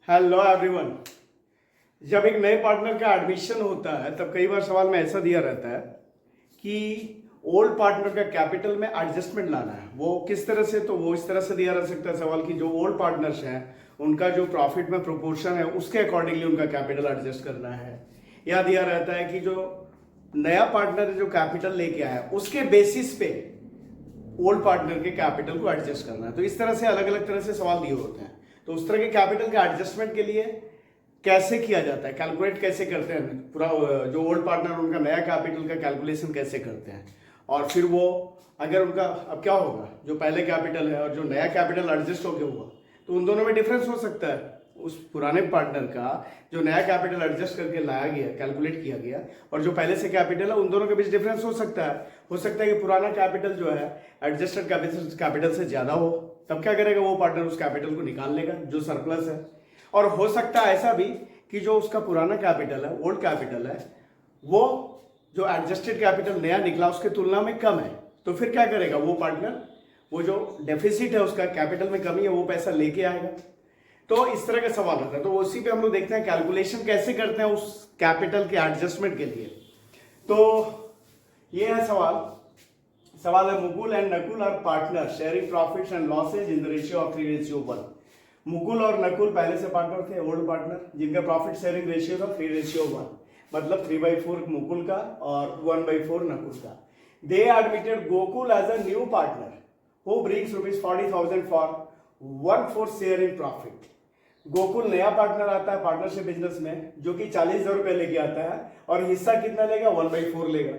Hello everyone. जब एक नए पार्टनर का एडमिशन होता है तब कई बार सवाल में ऐसा दिया रहता है कि ओल्ड पार्टनर का कैपिटल में एडजस्टमेंट लाना है। वो किस तरह से, तो वो इस तरह से दिया रह सकता है सवाल कि जो ओल्ड पार्टनर्स हैं उनका जो प्रॉफिट में प्रोपोर्शन है उसके अकॉर्डिंगली उनका कैपिटल एडजस्ट करना है। या दिया रहता है कि जो नया पार्टनर जो कैपिटल लेके आया उसके बेसिस पे ओल्ड पार्टनर के कैपिटल को एडजस्ट करना है। तो इस तरह से अलग अलग तरह से सवाल दिए होते हैं। तो उस तरह के कैपिटल के एडजस्टमेंट के लिए कैसे किया जाता है, कैलकुलेट कैसे करते हैं, पूरा जो ओल्ड पार्टनर उनका नया कैपिटल का कैलकुलेशन कैसे करते हैं, और फिर वो अगर उनका अब क्या होगा, जो पहले कैपिटल है और जो नया कैपिटल एडजस्ट होके हुआ तो उन दोनों में डिफरेंस हो सकता है। उस पुराने पार्टनर का जो नया कैपिटल एडजस्ट करके लाया गया, कैलकुलेट किया गया, और जो पहले से कैपिटल है उन दोनों के बीच डिफरेंस हो सकता है। हो सकता है कि पुराना कैपिटल जो है एडजस्टेड कैपिटल से ज्यादा हो, तब क्या करेगा वो पार्टनर, उस कैपिटल को निकाल लेगा जो सरप्लस है। और हो सकता है ऐसा भी कि जो उसका पुराना कैपिटल है, ओल्ड कैपिटल है, वो जो एडजस्टेड कैपिटल नया निकला उसके तुलना में कम है, तो फिर क्या करेगा वो पार्टनर, वो जो डेफिसिट है उसका, कैपिटल में कमी है, वो पैसा लेके आएगा। तो इस तरह का सवाल होता है। तो उसी पे हम लोग देखते हैं कैलकुलेशन कैसे करते हैं उस कैपिटल के एडजस्टमेंट के लिए। तो ये है सवाल है Mukul and Nakul are partner sharing profits and losses in the ratio of 3:1। Mukul और नकुल पहले से पार्टनर थे, ओल्ड पार्टनर, जिनका प्रॉफिट शेयरिंग रेशियो था 3:1, मतलब 3/4 मुकुल का और 1/4 नकुल का। They admitted Gokul as a new partner who brings ₹40,000 for 1/4 share in profit. Gokul नया पार्टनर आता है पार्टनरशिप बिजनेस में, जो कि 40,000 रुपए लेके आता है और हिस्सा कितना लेगा, 1/4 लेगा।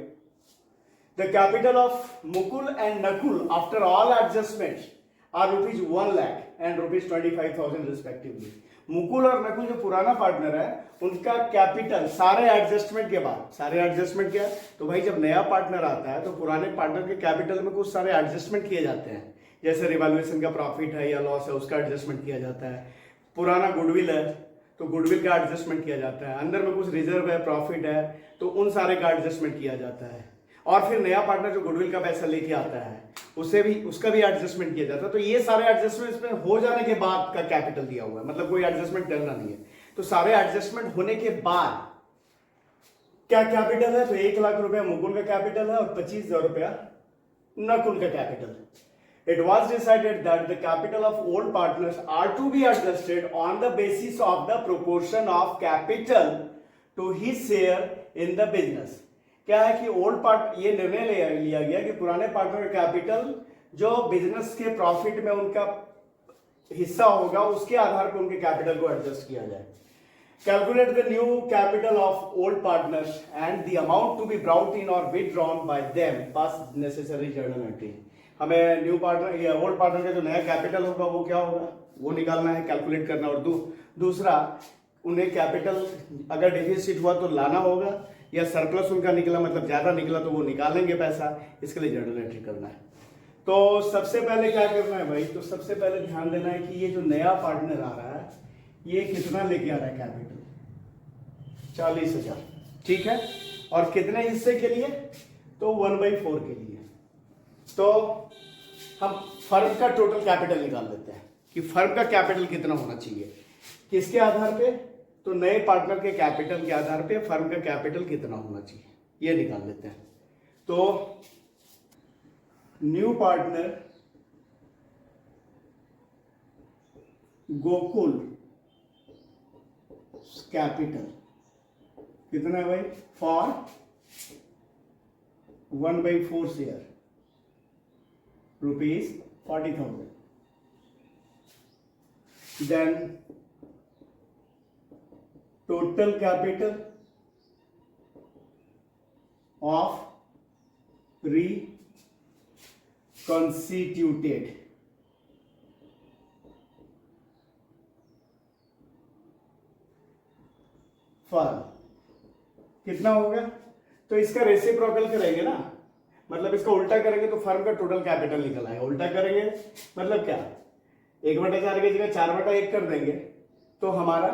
The capital of Mukul and Nakul after all adjustments are ₹1 lakh and ₹25,000 respectively. Mukul और नकुल जो पुराना पार्टनर है उनका कैपिटल सारे एडजस्टमेंट के बाद, सारे एडजस्टमेंट क्या, तो भाई जब नया पार्टनर आता है तो पुराने पार्टनर के कैपिटल में कुछ सारे एडजस्टमेंट किए जाते हैं, जैसे रिवैल्यूएशन का प्रॉफिट है या लॉस है उसका एडजस्टमेंट किया जाता है, पुराना गुडविल है तो गुडविल का एडजस्टमेंट किया जाता है, अंदर में कुछ रिजर्व है, प्रॉफिट है, तो उन सारे का एडजस्टमेंट किया जाता है। और फिर नया पार्टनर जो गुडविल का पैसा लेके आता है उसका भी एडजस्टमेंट किया जाता है। तो ये सारे एडजस्टमेंट इसमें हो जाने के बाद का कैपिटल दिया हुआ है, मतलब कोई एडजस्टमेंट करना नहीं है। तो सारे एडजस्टमेंट होने के बाद क्या कैपिटल है, तो 1 लाख रुपया मुकुल का कैपिटल है और 25,000 रुपया नकुल का कैपिटल है। It was decided that the capital of old partners are to be adjusted on the basis of the proportion of capital to his share in the business. क्या है कि ये निर्णय लिया गया कि पुराने पार्टनर का कैपिटल जो बिजनेस के प्रॉफिट में उनका हिस्सा होगा उसके आधार पर उनके कैपिटल को एडजस्ट किया जाए। Calculate the new capital of old partners and the amount to be brought in or withdrawn by them. Pass necessary journal entry. हमें न्यू पार्टनर या ओल्ड पार्टनर का जो नया कैपिटल होगा वो क्या होगा वो निकालना है, कैलकुलेट करना। और दूसरा उन्हें कैपिटल अगर डेफिसिट हुआ तो लाना होगा, या सरप्लस उनका निकला मतलब ज्यादा निकला तो वो निकालेंगे पैसा, इसके लिए जर्नल एंट्री करना है। तो सबसे पहले क्या करना है भाई, तो सबसे पहले ध्यान देना है कि ये जो नया पार्टनर आ रहा है ये कितना लेके आ रहा है कैपिटल, 40,000, ठीक है। और कितने हिस्से के लिए, तो 1/4 के लिए। तो हम फर्म का टोटल कैपिटल निकाल लेते हैं कि फर्म का कैपिटल कितना होना चाहिए, किसके आधार पे, तो नए पार्टनर के कैपिटल के आधार पे फर्म का कैपिटल कितना होना चाहिए ये निकाल लेते हैं। तो न्यू पार्टनर गोकुल कैपिटल कितना है भाई, for 1/4 share ₹40,000। Then total capital of reconstituted firm कितना होगा, तो इसका रेसिप्रोकल करेंगे ना, मतलब इसका उल्टा करेंगे तो फर्म का टोटल कैपिटल निकल आएगा। उल्टा करेंगे मतलब क्या, 1/4 की जगह 4/1 कर देंगे तो हमारा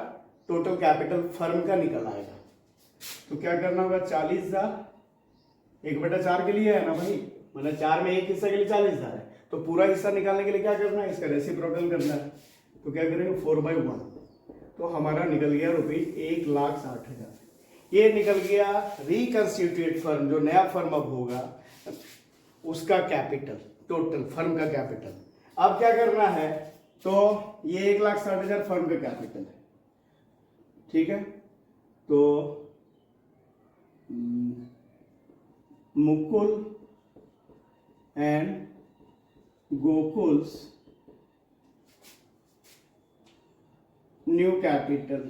टोटल कैपिटल फर्म का निकल आएगा। तो क्या करना होगा, 40,000 1/4 के लिए है ना भाई, मतलब 4 में एक हिस्से के लिए 40,000 है, तो पूरा हिस्सा निकालने के लिए क्या करना है, इसका रेसिप्रोकल करना है। तो क्या करेंगे 4/1, तो हमारा निकल गया रुपीज 1,60,000। ये निकल गया रिकंस्टिट्यूटेड फर्म, जो नया फर्म अब होगा उसका कैपिटल, टोटल फर्म का कैपिटल। अब क्या करना है, तो ये 1,60,000 फर्म का कैपिटल है, ठीक है। तो Mukul and Gokul's new capital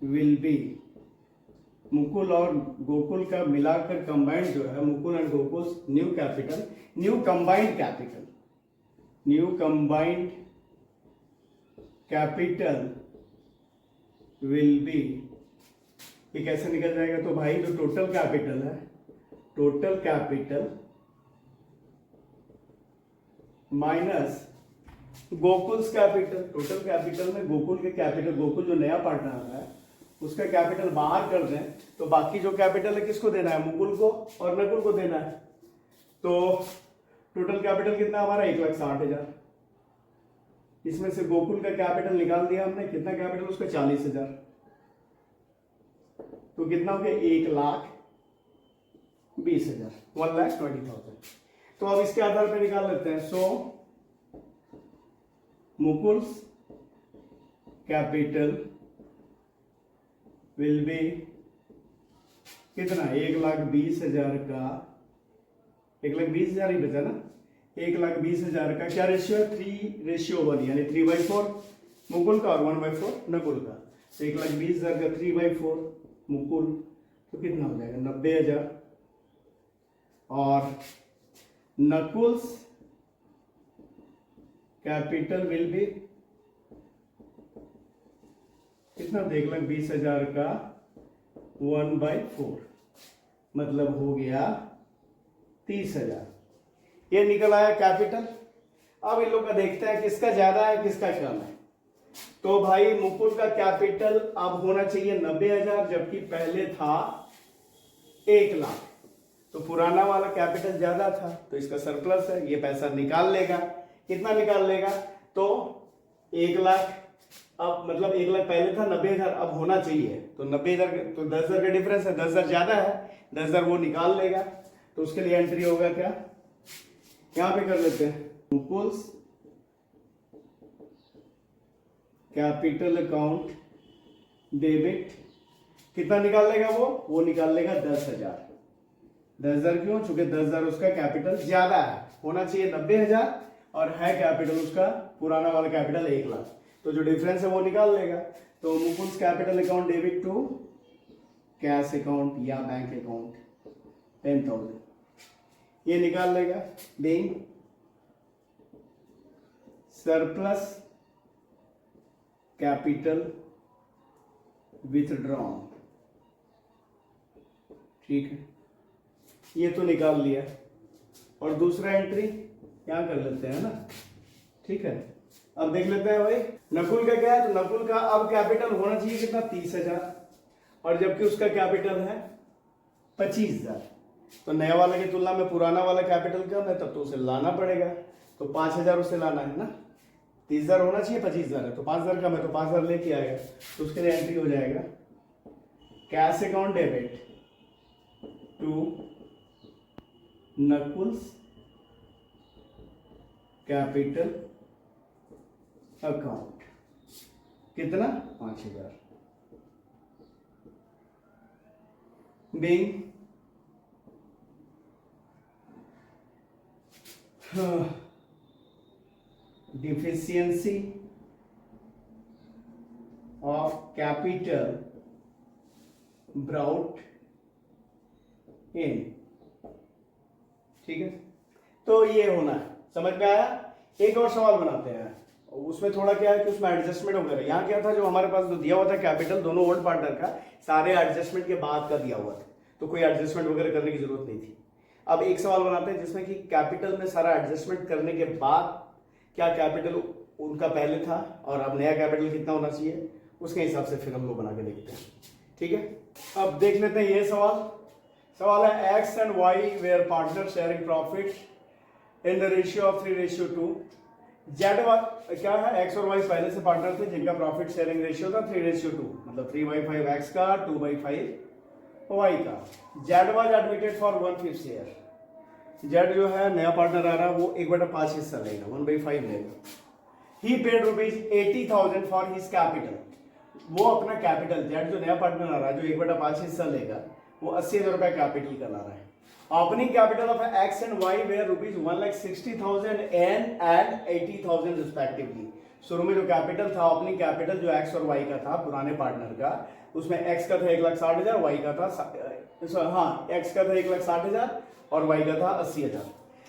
will be, Mukul और गोकुल का मिलाकर कंबाइंड जो है, Mukul and Gokul new capital, new combined capital, new combined capital will be, ये कैसे निकल जाएगा, तो भाई जो टोटल कैपिटल है, total capital minus Gokul's capital, total capital में गोकुल के कैपिटल, गोकुल जो नया पार्टनर है उसका कैपिटल बाहर कर दें तो बाकी जो कैपिटल है किसको देना है, मुकुल को और नकुल को देना है। तो टोटल कैपिटल कितना हमारा 1,60,000, इसमें से गोकुल का कैपिटल निकाल दिया हमने, कितना कैपिटल उसका 40,000, तो कितना हो गया 1,20,000, 1,20,000। तो अब इसके आधार पर निकाल लेते हैं। सो मुकुल्स कैपिटल विल बी कितना, 1,20,000 का, 1,20,000 ही बचा ना, 1,20,000 का क्या रेशियो है, 3:1, यानी 3/4 मुकुल का और 1/4 नकुल का। तो 1,20,000 का 3/4 मुकुल, तो कितना हो जाएगा 90,000, और नकुल्स कैपिटल विल बी कितना, 1,20,000 का 1/4, मतलब हो गया 30,000। ये निकल आया कैपिटल। अब इन लोग का देखते हैं किसका ज्यादा है किसका कम है। तो भाई मुकुल का कैपिटल अब होना चाहिए 90,000, जबकि पहले था 1,00,000। तो पुराना वाला कैपिटल ज्यादा था तो इसका सरप्लस है, ये पैसा निकाल लेगा। कितना निकाल लेगा, तो 1,00,000, अब मतलब 1,00,000 पहले था, 90,000 अब होना चाहिए, तो 90,000, तो 10,000 का डिफरेंस है, 10,000 ज्यादा है, 10,000 वो निकाल लेगा। तो उसके लिए एंट्री होगा क्या, यहां पे कर लेते हैं, मुकुल्स कैपिटल अकाउंट डेबिट, कितना निकाल लेगा वो निकाल लेगा 10,000। 10,000 क्यों, चूंकि 10,000 उसका कैपिटल ज्यादा है, होना चाहिए 90,000 और है कैपिटल उसका पुराना वाला कैपिटल 1,00,000, तो जो डिफरेंस है वो निकाल लेगा। तो Mukul's capital account debit to cash account या बैंक अकाउंट 10,000, ये निकाल लेगा। बीइंग सरप्लस कैपिटल विथड्रॉन, ठीक है, ये तो निकाल लिया। और दूसरा एंट्री यहां कर लेते हैं ना, ठीक है। अब देख लेते हैं भाई नकुल का क्या है, तो नकुल का अब कैपिटल होना चाहिए कितना, 30,000, और जबकि उसका कैपिटल है 25,000, तो नया वाला की तुलना में पुराना वाला कैपिटल कम है, तब तो उसे लाना पड़ेगा, तो 5,000 उसे लाना है ना। 30,000 होना चाहिए, 25,000 है, तो 5,000 कम है, तो 5,000 लेके आएगा, तो उसके लिए एंट्री हो जाएगा cash account debit to Nakul's capital account, कितना 5,000, being deficiency of capital brought in, ठीक है। तो ये होना है, समझ में आया। एक और सवाल बनाते हैं, उसमें थोड़ा क्या है कि उसमें एडजस्टमेंट वगैरह, यहाँ क्या था, जो हमारे पास जो दिया हुआ था कैपिटल दोनों ओल्ड पार्टनर का, सारे एडजस्टमेंट के बाद का दिया हुआ था, तो कोई एडजस्टमेंट वगैरह करने की जरूरत नहीं थी। अब एक सवाल बनाते हैं जिसमें कि कैपिटल में सारा एडजस्टमेंट करने के बाद क्या कैपिटल उनका पहले था और अब नया कैपिटल कितना होना चाहिए, उसके हिसाब से फिर हम लोग बना के देखते हैं, ठीक है। अब देख लेते हैं ये सवाल है X and Y where partner sharing profit in the ratio of 3:2। क्या है, एक्स और वाई पहले से पार्टनर थे जिनका प्रॉफिट शेयरिंग रेशियो था 3:2, मतलब 3/5 एक्स का 2/5 वाई का। Z was admitted for 1/5 share. Z जो है नया पार्टनर आ रहा है, वो 1/5 हिस्सा लेगा, 1/5 लेगा। ही पेड ₹80,000 फॉर हिज कैपिटल। वो अपना कैपिटल, जेड जो नया पार्टनर आ रहा है जो 1/5 हिस्सा लेगा, वो 80,000 रुपया कैपिटल का ला रहा है। Opening capital of X and Y were ₹1,60,000 and 80,000 respectively. शुरू में जो कैपिटल था, ओपनिंग कैपिटल जो एक्स और वाई का था पुराने पार्टनर का, उसमें एक्स का था 1,60,000, वाई का था एक्स का था 1,60,000 और वाई का था 80,000।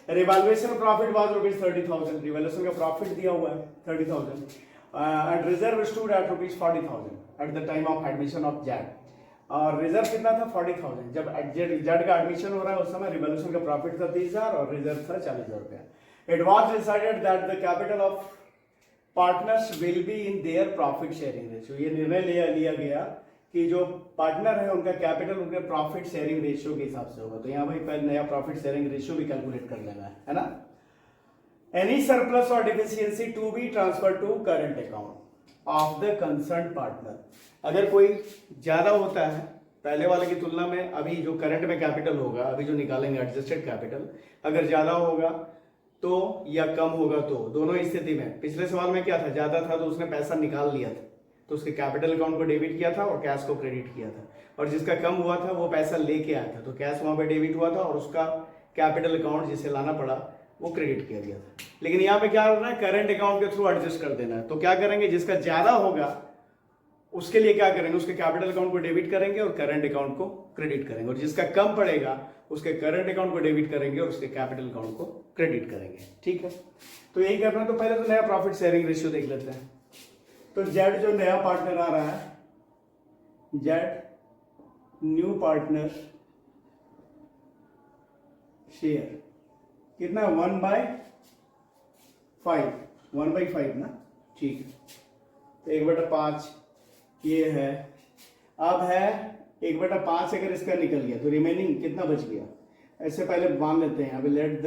Revaluation profit was ₹30,000। रिवैल्यूएशन का प्रॉफिट दिया हुआ है 30,000 and reserve stood at ₹40,000 at the time of admission of Z. और रिजर्व कितना था 40,000। जब जेड का एडमिशन हो रहा है उस समय रिवॉल्यूशन का प्रॉफिट था 30,000 और रिजर्व था 40,000 रुपया। It was decided that the capital of partners will be in their profit sharing ratio. ये निर्णय लिया गया कि जो पार्टनर है उनका कैपिटल उनके प्रॉफिट शेयरिंग रेशियो के हिसाब से होगा। तो यहाँ भाई पहले नया प्रॉफिट शेयरिंग रेशियो भी कैलकुलेट कर लेना है ना। Any surplus or deficiency to be transfer to current account of the concern partner. अगर कोई ज्यादा होता है पहले वाले की तुलना में, अभी जो करंट में कैपिटल होगा, अभी जो निकालेंगे एडजस्टेड कैपिटल, अगर ज्यादा होगा तो या कम होगा तो, दोनों स्थिति में, पिछले सवाल में क्या था, ज्यादा था तो उसने पैसा निकाल लिया था तो उसके कैपिटल अकाउंट को डेबिट किया था और कैश को क्रेडिट किया था, और जिसका कम हुआ था वो पैसा लेके आया था तो कैश वहां पे डेबिट हुआ था और उसका कैपिटल अकाउंट जिसे लाना पड़ा वो क्रेडिट किया गया था। लेकिन यहाँ पे क्या करना है, करंट अकाउंट के थ्रू एडजस्ट कर देना है। तो क्या करेंगे, जिसका ज्यादा होगा उसके लिए क्या करेंगे, उसके कैपिटल अकाउंट को डेबिट करेंगे और करंट अकाउंट को क्रेडिट करेंगे, और जिसका कम पड़ेगा उसके करंट अकाउंट को डेबिट करेंगे और उसके कैपिटल अकाउंट को क्रेडिट करेंगे। ठीक है, तो यही करना है। तो पहले तो नया प्रॉफिट शेयरिंग रेशियो देख लेते हैं। तो जेड जो नया पार्टनर आ रहा है, जेड न्यू पार्टनर शेयर कितना, 1/5 ना। ठीक है, तो 1/5 ये है। अब है 1/5 अगर इसका निकल गया तो रिमेनिंग कितना बच गया, ऐसे पहले मान लेते हैं। अभी let the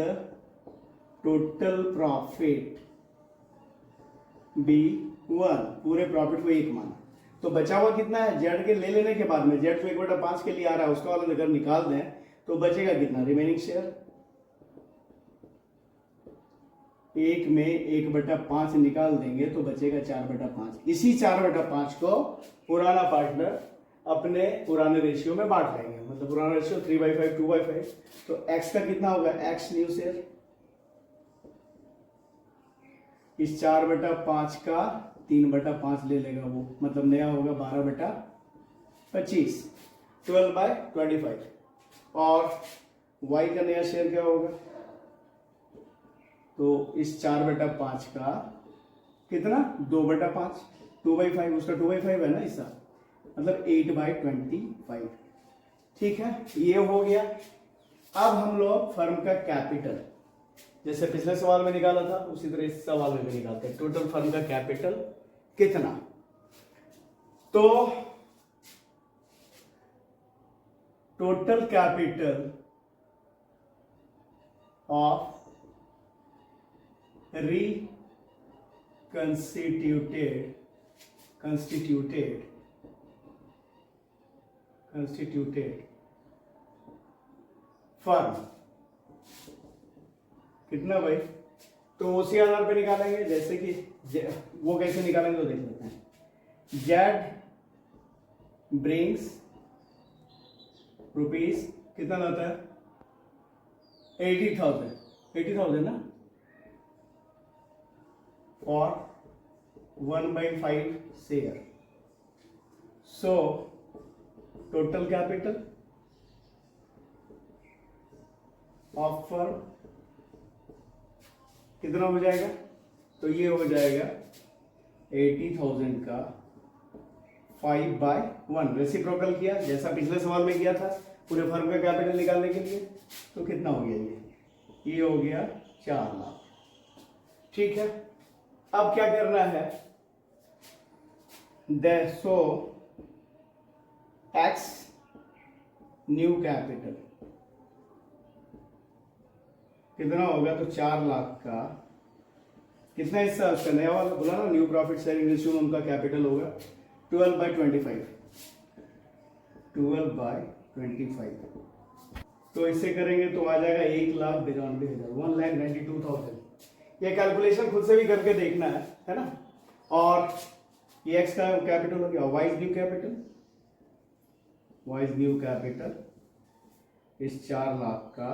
total profit be 1, पूरे प्रॉफिट को 1 माना, तो बचा हुआ कितना है, जेड के ले लेने के बाद में, जेड तो 1/5 के लिए आ रहा है, उसका वाला अगर निकाल दें तो बचेगा कितना, रिमेनिंग शेयर 1 में 1/5 निकाल देंगे तो बचेगा 4/5। इसी 4/5 को पुराना पार्टनर अपने पुराने रेशियो में बांट लेंगे, मतलब पुराना रेशियो 3/5 2/5। तो x का कितना होगा, x न्यू शेयर, इस 4/5 का 3/5 ले लेगा वो, मतलब नया होगा 12/25, 12/25। और y का नया शेयर क्या होगा, तो इस 4/5 का कितना, 2/5, 2/5, उसका 2/5 है ना हिस्सा, मतलब 8/25। ठीक है, ये हो गया। अब हम लोग फर्म का कैपिटल, जैसे पिछले सवाल में निकाला था उसी तरह इस सवाल में भी निकालते हैं। टोटल फर्म का कैपिटल कितना, तो total capital of constituted firm कितना भाई, तो उसी आधार पे निकालेंगे, जैसे कि वो कैसे निकालेंगे तो देख लेते हैं। जेड ब्रिंग्स रुपीज कितना लाता है, 80,000 ना, और 1/5 share. So total capital of firm कितना हो जाएगा, तो ये हो जाएगा 80,000 का 5/1, रेसिप्रोकल किया जैसा पिछले सवाल में किया था पूरे फर्म का कैपिटल निकालने के लिए। तो कितना हो गया, ये हो गया 4 लाख। ठीक है, अब क्या करना है, सो एक्स न्यू कैपिटल कितना होगा, तो 4 लाख का कितना हिस्सा उसका नया वाला बोला ना, न्यू प्रॉफिट शेयरिंग रेशियो में उनका कैपिटल होगा 12/25, 12/25। तो इससे करेंगे तो आ जाएगा 1,92,000, 1,92,000। ये कैलकुलेशन खुद से भी करके देखना है ना। और ये एक्स का कैपिटल हो गया, Y is new capital, Y is new capital is 4 lakh का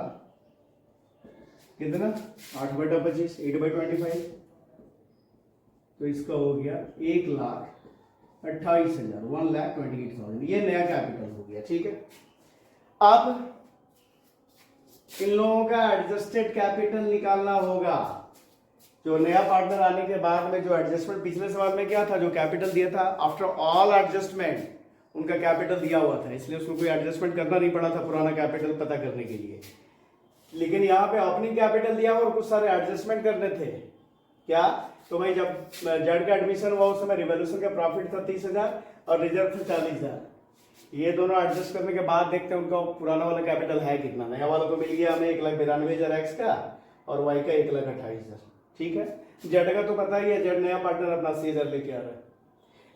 कितना 8/25, 8/25। तो इसका हो गया 1,28,000, 1,28,000। ये नया कैपिटल हो गया, ठीक है। अब इन लोगों का एडजस्टेड कैपिटल निकालना होगा। जो नया पार्टनर आने के बाद में जो एडजस्टमेंट पिछले सवाल में क्या था, जो कैपिटल दिया था आफ्टर ऑल एडजस्टमेंट उनका कैपिटल दिया हुआ था, इसलिए उसको कोई एडजस्टमेंट करना नहीं पड़ा था पुराना कैपिटल पता करने के लिए। लेकिन यहाँ पे ओपनिंग कैपिटल दिया और कुछ सारे एडजस्टमेंट करने थे। क्या? तो भाई जब जेड का एडमिशन हुआ उस समय रिवोल्यूशन का प्रॉफिट था 30,000 और रिजर्व था 40,000। ये दोनों एडजस्ट करने के बाद देखते हैं उनका पुराना वाला कैपिटल है कितना। नया वाला तो मिल गया हमें 1,92,000 एक्स का और वाई का 1,28,000, ठीक है। जेड का तो पता ही है, जेड नया पार्टनर अपना 80,000 लेके आ रहा है।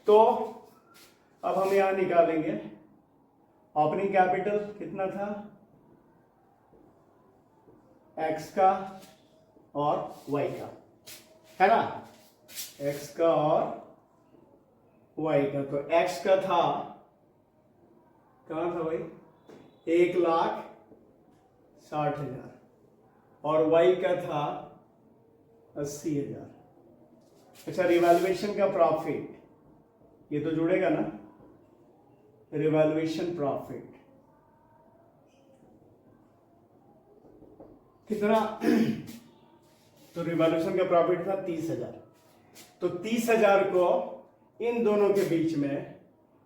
तो अब हम यहां निकालेंगे ओपनिंग कैपिटल कितना था एक्स का और वाई का, है ना, एक्स का और वाई का। तो एक्स का था, कहां था भाई, 1,60,000 और वाई का था 80,000। अच्छा, रिवैल्यूएशन का प्रॉफिट ये तो जुड़ेगा ना, रिवैल्यूएशन प्रॉफिट कितना तो रिवॉल्यूशन का प्रॉफिट था 30,000। तो 30,000 को इन दोनों के बीच में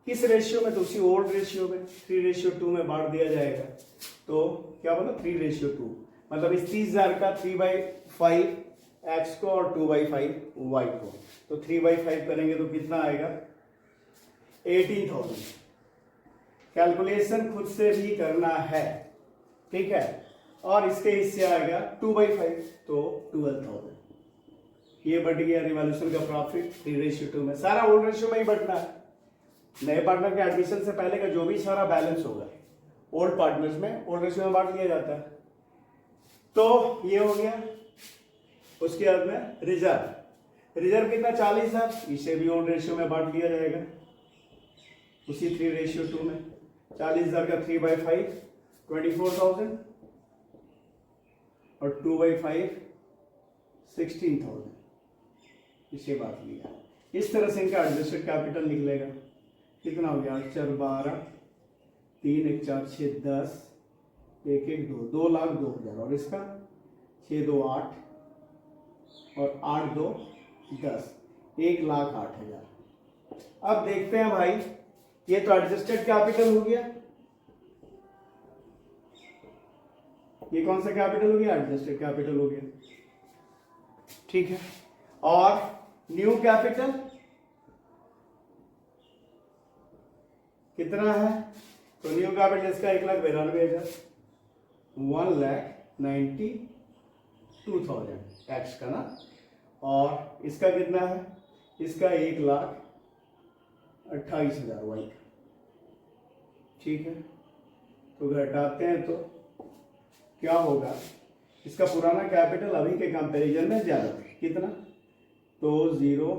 किस रेशियो में, तो उसी ओल्ड रेशियो में 3:2 में बांट दिया जाएगा। तो क्या बोला 3:2, मतलब इस 30,000 का 3/5 एक्स को और 2/5 वाई को। तो 3/5 करेंगे तो कितना आएगा 18,000। कैलकुलेशन खुद से भी करना है, ठीक है। और इसके हिस्से आएगा 2/5 तो 12,000। ये बढ़ गया रिवॉल्यूशन का प्रॉफिट 3:2 में। सारा ओल्ड रेशियो में ही बढ़ना है। नए पार्टनर के एडमिशन से पहले का जो भी सारा बैलेंस होगा ओल्ड पार्टनर्स में ओल्ड रेशियो में बांट लिया जाता है। तो ये हो गया। उसके बाद में रिजर्व कितना 40,000, इसे भी ओल्ड रेशियो में बांट लिया जाएगा उसी 3:2 में। 40,000 का 3/5 24,000 और 2/5 16,000, इसे बांट लिया। इस तरह से इनका एडजस्टेड कैपिटल निकलेगा। कितना हो गया 8 4 12, 3 1 4 6 10, 1 1 2, 2,02,000 और इसका 6 2 8 और 8 2 10, 1,08,000। अब देखते हैं भाई, ये तो एडजस्टेड कैपिटल हो गया। ये कौन सा कैपिटल हो गया, एडजस्टेड कैपिटल हो गया, ठीक है। और न्यू कैपिटल कितना है, तो न्यू कैपिटल इसका 1,92,000, 1,92,000 एक्स का ना। और इसका कितना है, इसका 1,28,000 वाई का, ठीक है। तो घटाते हैं तो क्या होगा, इसका पुराना कैपिटल अभी के कंपैरिजन में ज्यादा था। कितना, तो 0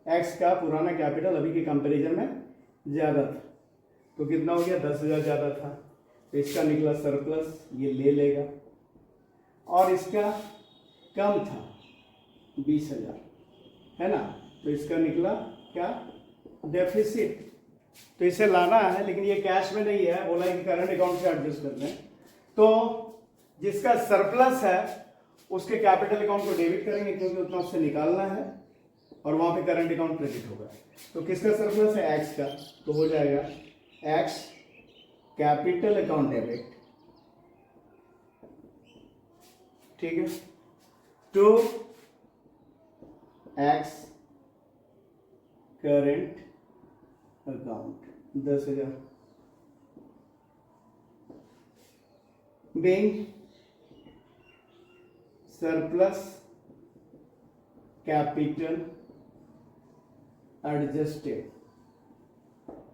एक्स का पुराना कैपिटल अभी के कंपैरिजन में ज्यादा था। तो कितना हो गया 10,000 ज्यादा था, तो इसका निकला सरप्लस, ये ले लेगा। और इसका कम था 20,000, है ना, तो इसका निकला क्या, डेफिसिट। तो इसे लाना है, लेकिन ये कैश में नहीं है, बोला कि करंट अकाउंट से एडजस्ट कर लें। तो जिसका सरप्लस है उसके कैपिटल अकाउंट को डेबिट करेंगे, क्योंकि उतना उससे निकालना है और वहां पे करंट अकाउंट क्रेडिट होगा। तो किसका सरप्लस है, एक्स का, तो हो जाएगा एक्स कैपिटल अकाउंट डेबिट, ठीक है, to X current account 10,000 being surplus capital adjusted,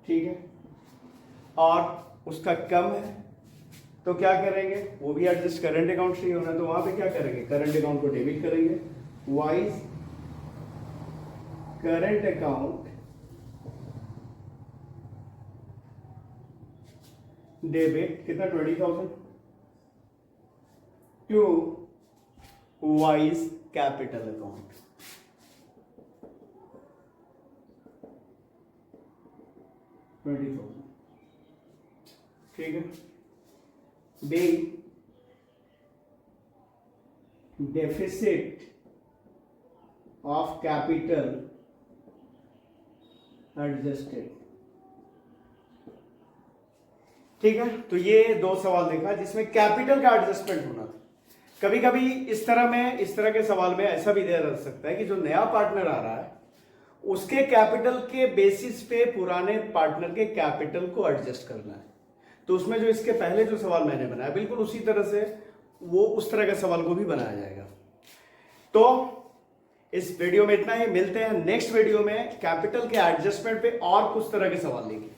ठीक है, और उसका कम है तो क्या करेंगे, वो भी एडजस्ट करंट अकाउंट से ही होना, तो वहां पे क्या करेंगे, करंट अकाउंट को डेबिट करेंगे, वाइज करंट अकाउंट डेबिट कितना 20,000 टू वाइज कैपिटल अकाउंट, ठीक है। Be deficit of capital adjusted, ठीक है। तो ये दो सवाल देखा जिसमें कैपिटल का एडजस्टमेंट होना था। कभी कभी इस तरह के सवाल में ऐसा भी दिया जा सकता है कि जो नया पार्टनर आ रहा है उसके कैपिटल के बेसिस पे पुराने पार्टनर के कैपिटल को एडजस्ट करना है। तो उसमें जो इसके पहले जो सवाल मैंने बनाया बिल्कुल उसी तरह से वो उस तरह के सवाल को भी बनाया जाएगा। तो इस वीडियो में इतना ही, मिलते हैं नेक्स्ट वीडियो में कैपिटल के एडजस्टमेंट पे और कुछ तरह के सवाल लेंगे।